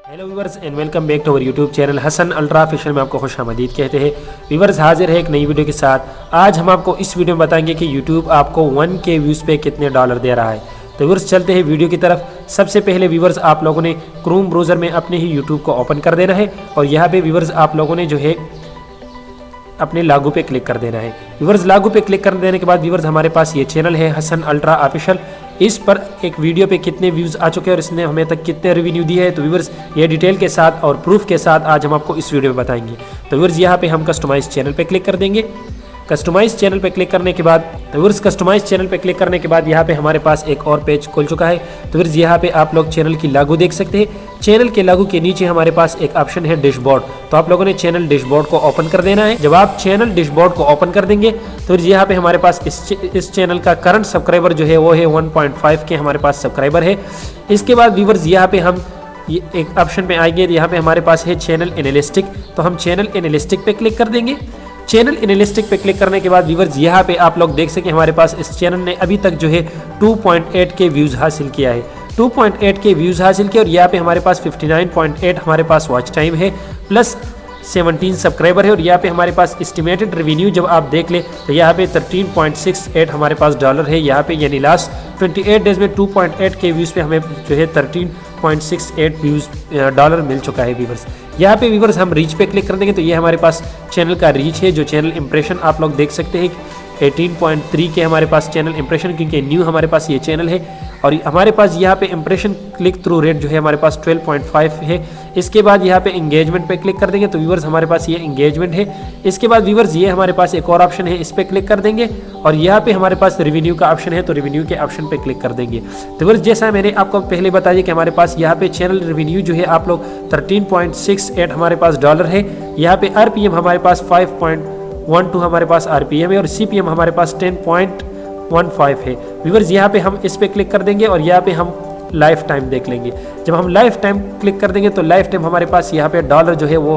Hello viewers and welcome back to our YouTube channel Hasan ultra official में आपको खुशामदीद कहते हैं। व्यूवर्स हाजिर है एक नई वीडियो के साथ। आज हम आपको इस वीडियो में बताएंगे कि यूट्यूब आपको 1K व्यूज़ पे कितने डॉलर दे रहा है। तो व्यूवर्स चलते हैं वीडियो की तरफ। सबसे पहले व्यूवर्स आप लोगों ने क्रोम ब्राउज़र में अपने ही यूट्यूब को ओपन कर देना है और यहाँ पे व्यूवर्स आप लोगों ने जो है अपने लागू पे क्लिक कर देना है। व्यूवर्स लागू पे क्लिक कर देने के बाद व्यूवर्स हमारे पास ये चैनल है हसन अल्ट्रा ऑफिशियल। इस पर एक वीडियो पे कितने व्यूज़ आ चुके हैं और इसने हमें तक कितने रेवेन्यू दिए है, तो व्यूवर्स ये डिटेल के साथ और प्रूफ के साथ आज हम आपको इस वीडियो में बताएंगे। तो व्यूवर्स यहाँ पे हम कस्टमाइज चैनल पे क्लिक कर देंगे। कस्टमाइज चैनल पे क्लिक करने के बाद व्यूवर्स कस्टमाइज चैनल पे क्लिक करने के बाद यहाँ पे हमारे पास एक और पेज खुल चुका है। तो व्यूवर्स यहाँ पे आप लोग चैनल की लागू देख सकते हैं। चैनल के लागू के नीचे हमारे पास एक ऑप्शन है डैशबोर्ड। तो आप लोगों ने चैनल डैशबोर्ड को ओपन कर देना है। जब आप चैनल डैशबोर्ड को ओपन कर देंगे तो यहाँ पे हमारे पास इस चैनल का करंट सब्सक्राइबर जो है वो है 1.5 के हमारे पास सब्सक्राइबर है। इसके बाद व्यूवर्स यहाँ पे हम ये एक ऑप्शन पे आएंगे। यहाँ पे हमारे पास है चैनल एनालिस्टिक। तो हम चैनल एनालिस्टिक पे क्लिक कर देंगे। चैनल एनालिस्टिक पे क्लिक करने के बाद व्यूवर्स यहाँ पे आप लोग देख सकें हमारे पास इस चैनल ने अभी तक जो है 2.8 के व्यूज़ हासिल किया है। 2.8 के व्यूज़ हासिल किए और यहाँ पे हमारे पास 59.8 हमारे पास वॉच टाइम है प्लस 17 सब्सक्राइबर है। और यहाँ पे हमारे पास एस्टिमेटेड रेवेन्यू जब आप देख ले तो यहाँ पे 13.68 हमारे पास डॉलर है। यहाँ पे यानी लास्ट 28 डेज में 2.8 के व्यूज़ पे हमें जो है 13.68 व्यूज़ डॉलर मिल चुका है व्यूवर्स। यहाँ पे व्यूवर्स हम रीच पे क्लिक कर देंगे तो ये हमारे पास चैनल का रीच है। जो चैनल इंप्रेशन आप लोग देख सकते हैं 18.3 के हमारे पास चैनल इंप्रेशन, क्योंकि न्यू हमारे पास ये चैनल है। और हमारे पास यहाँ पे इंप्रेशन क्लिक थ्रू रेट जो है हमारे पास 12.5 है। इसके बाद यहाँ पे एंगेजमेंट पे क्लिक कर देंगे तो व्यूवर्स हमारे पास ये एंगेजमेंट है। इसके बाद व्यूवर्स ये हमारे पास एक और ऑप्शन है, इस पर क्लिक कर देंगे और यहाँ पे हमारे पास रेवेन्यू का ऑप्शन है तो रेवेन्यू के ऑप्शन पे क्लिक कर देंगे। तो व्यूवर्स जैसा मैंने आपको पहले बताया कि हमारे पास यहाँ पे चैनल रेवेन्यू जो है आप लोग 13.68 हमारे पास डॉलर है। यहाँ पे RPM हमारे पास 5.12 हमारे पास RPM है और CPM हमारे पास 10.15 है। व्यूवर्स यहाँ पे हम इस पे क्लिक कर देंगे और यहाँ पे हम लाइफ टाइम देख लेंगे। जब हम लाइफ टाइम क्लिक कर देंगे तो लाइफ टाइम हमारे पास यहाँ पे डॉलर जो है वो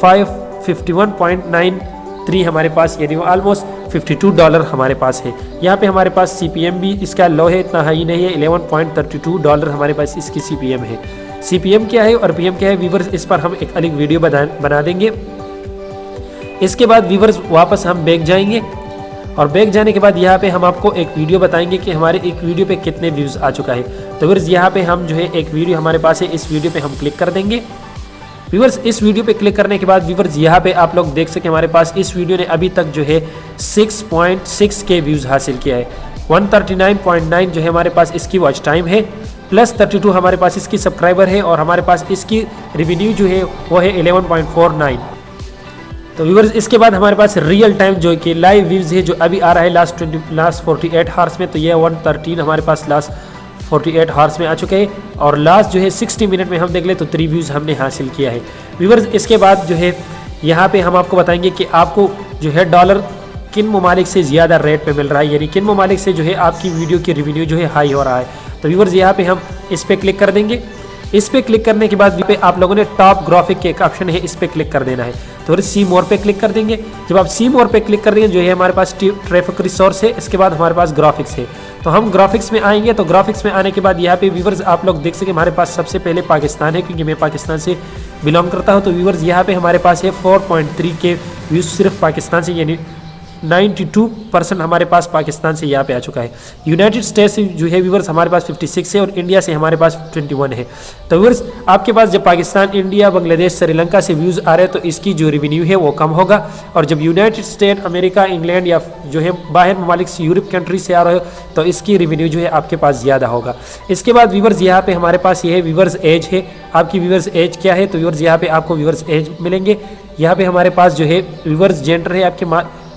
551.93 हमारे पास यानी वो ऑलमोस्ट 52 डॉलर हमारे पास है। यहाँ पे हमारे पास CPM भी इसका लो है, इतना हाई नहीं है, 11.32 डॉलर हमारे पास इसकी CPM है। CPM क्या है और PM क्या है व्यूवर्स इस पर हम एक अलग वीडियो बना देंगे। इसके बाद व्यूवर्स वापस हम बैक जाएंगे और बैक जाने के बाद यहाँ पे हम आपको एक वीडियो बताएंगे कि हमारे एक वीडियो पे कितने व्यूज़ आ चुका है। तो व्यूवर्स यहाँ पे हम जो है एक वीडियो हमारे पास है, इस वीडियो पे हम क्लिक कर देंगे। व्यूवर्स इस वीडियो पे क्लिक करने के बाद व्यूवर्स यहाँ पे आप लोग देख सकें हमारे पास इस वीडियो ने अभी तक जो है 6.6 के व्यूज़ हासिल किया है। 139.9 जो है हमारे पास इसकी वॉच टाइम है प्लस 32 हमारे पास इसकी सब्सक्राइबर है और हमारे पास इसकी रेवेन्यू जो है वो है 11.49। तो व्यूवर्स इसके बाद हमारे पास रियल टाइम जो कि लाइव व्यूज़ है जो अभी आ रहा है लास्ट 48 हार्स में, तो ये 113 हमारे पास लास्ट 48 हार्स में आ चुके हैं। और लास्ट जो है 60 मिनट में हम देख ले तो 3 व्यूज़ हमने हासिल किया है। व्यूवर्स इसके बाद जो है यहाँ पे हम आपको बताएंगे कि आपको जो है डॉलर किन ममालिक से ज़्यादा रेट पे मिल रहा है, यानी किन ममालिक से जो है आपकी वीडियो की रेवेन्यू जो है हाई हो रहा है। तो व्यूवर्स यहाँ पे हम इस पर क्लिक कर देंगे। इस पे क्लिक करने के बाद पे आप लोगों ने टॉप ग्राफिक के एक ऑप्शन है, इस पे क्लिक कर देना है। तो फिर सी मोर पे क्लिक कर देंगे। जब आप सी मोर पे क्लिक कर देंगे जो है हमारे पास ट्रैफिक रिसोर्स है, इसके बाद हमारे पास ग्राफिक्स है। तो हम ग्राफिक्स में आएंगे तो ग्राफिक्स में आने के बाद यहाँ पे व्यूवर्स आप लोग देख सके हमारे पास सबसे पहले पाकिस्तान है, क्योंकि मैं पाकिस्तान से बिलोंग करता हूँ। तो व्यूवर्स यहाँ पे हमारे पास है 4.3 के व्यूज़ सिर्फ पाकिस्तान से, यानी 92% हमारे पास पाकिस्तान से यहाँ पे आ चुका है। यूनाइटेड स्टेट्स जो है व्यूवर्स हमारे पास 56 है और इंडिया से हमारे पास 21 है। तो व्यूवर्स आपके पास जब पाकिस्तान, इंडिया, बांग्लादेश, श्रीलंका से व्यूज़ आ रहे हैं तो इसकी जो रेवेन्यू है वो कम होगा। और जब यूनाइटेड स्टेट, अमेरिका, इंग्लैंड या जो है बाहर ममालिक से यूरोप कंट्री से आ रहे हो तो इसकी रेवेन्यू जो है आपके पास ज़्यादा होगा। इसके बाद व्यूवर्स यहाँ पे हमारे पास ये है व्यूवर्स एज है। आपकी व्यूवर्स एज क्या है तो व्यूवर्स यहाँ पे आपको व्यूवर्स एज मिलेंगे। यहाँ पे हमारे पास जो है व्यूवर्स जेंडर है,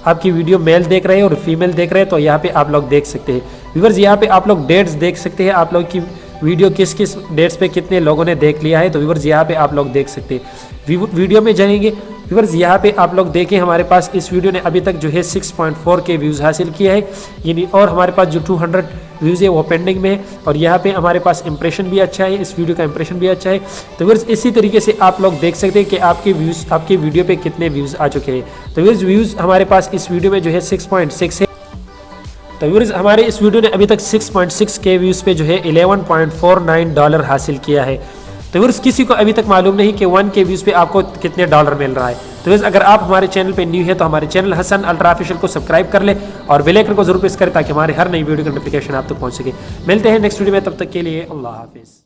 आपकी वीडियो मेल देख रहे हैं और फीमेल देख रहे हैं तो यहाँ पे आप लोग देख सकते हैं। व्यूवर्स यहाँ पे आप लोग डेट्स देख सकते हैं, आप लोग की वीडियो किस किस डेट्स पे कितने लोगों ने देख लिया है। तो व्यूवर्स यहाँ पे आप लोग देख सकते हैं। वीडियो में जाएंगे व्यूवर्स यहाँ पे आप लोग देखें हमारे पास इस वीडियो ने अभी तक जो है 6.4 के व्यूज़ हासिल किया है, यानी और हमारे पास जो 200 व्यूज़ है वो पेंडिंग में है। और यहाँ पे हमारे पास इंप्रेशन भी अच्छा है, इस वीडियो का इंप्रेशन भी अच्छा है। तो व्यूवर्स इसी तरीके से आप लोग देख सकते हैं कि आपके व्यूज़, आपकी वीडियो पे कितने व्यूज़ आ चुके हैं। तो व्यूवर्स व्यूज़ हमारे पास इस वीडियो में जो है 6.6 है। तो व्यूअर्स हमारे इस वीडियो ने अभी तक 6.6 के व्यूज़ पे जो है 11.49 डॉलर हासिल किया है। तो व्यूअर्स किसी को अभी तक मालूम नहीं कि 1K व्यूज़ पे आपको कितने डॉलर मिल रहा है। तो व्यूअर्स अगर आप हमारे चैनल पे न्यू है तो हमारे चैनल हसन अल्ट्रा ऑफिशियल को सब्सक्राइब कर ले और बेल आइकन को जरूर प्रेस करें ताकि हमारे हर नई वीडियो का नोटिफिकेशन आप तक पहुंच सके। मिलते हैं नेक्स्ट वीडियो में, तब तक के लिए अल्लाह हाफिज़।